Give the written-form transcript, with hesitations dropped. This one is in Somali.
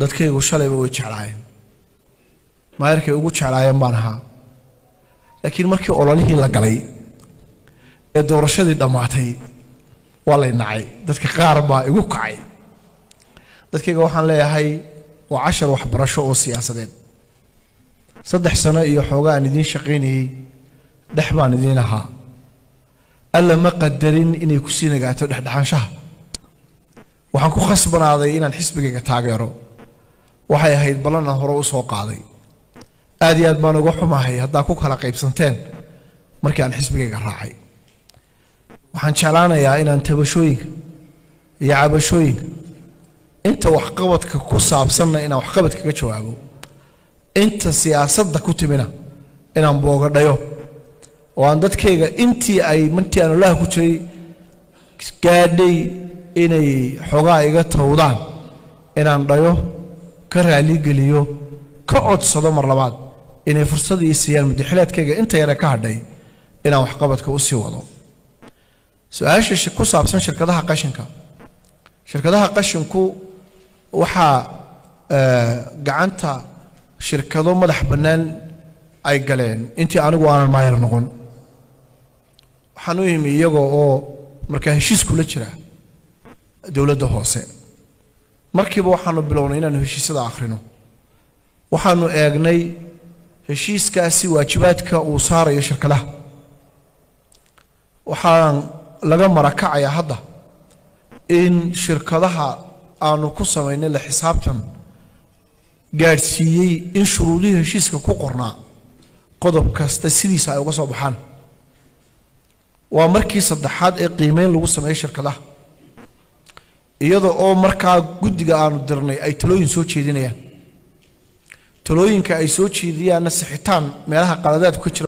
dadkaygu shalayba way jeclaayeen maayarkay ugu jeclaayeen baan ahaa laakiin markii ololihii la galay ee doorashadii dhamaatay waa la nacay dadka qaar baa igu kacay dadkayga waxaan leeyahay waa 10 waxbarasho oo siyaasadeed 3 sano iyo xoogaa aan idin shaqeynayay dhex baan idin ahaa alla ma qadarin inay ku sii nagaato dhexdhexaanshaha waxaan ku khasbanaaday inaan xisbigayga taageero waxay ahayd ballan hore u soo qaaday aad iyo aad baan uga xumahay haddaa ku kala qaybsanteen markii aan xisbigayga raacay waxaan jeclaanayaa inaan tabashooyinka iyo cabashooyinka inta waxqabadka ku saabsanna inaan waxqabadka ka jawaabo inta siyaasadda ku timina inaan boogadhayo oo aan dadkayga intii ay martii aan Allaah ku jiray gaadhay inay xogaa iga tawdaan inaan dhayo ka raali geliyo ka codsado mar labaad inay fursad ii siiyaan madaxweynaadkayga inta yar ka hadhay inaan waxqabadka u sii wado su'aasha ku saabsan shirkadaha qashinku waxa gacanta shirkado madax bannaan ay galeen intii anigu aanan maayar noqon waxaan u yimi iyaga oo markaa heshiis kula jira dawladda hoose markiiba waxaanu bilownay inaanu heshiisyada akhrino waxaanu eegnay heshiiskaasi waajibaadka uu saarayo shirkadaha waxaan laga marakacaya hadda in shirkadaha aanu ku samaynay la xisaabtan gaarsiiyey in shuruudihii heshiiska ku qornaa qodob kasta sidiisa ay uga soo baxaan waa markii saddexaad ee qiimeyn lagu sameeyay shirkadaha iyadoo oo markaa guddiga aanu dirnay ay talooyin soo jeedinayaan talooyinka ay soo jeediyaanna sixitaan meelaha qaladaadku ka jira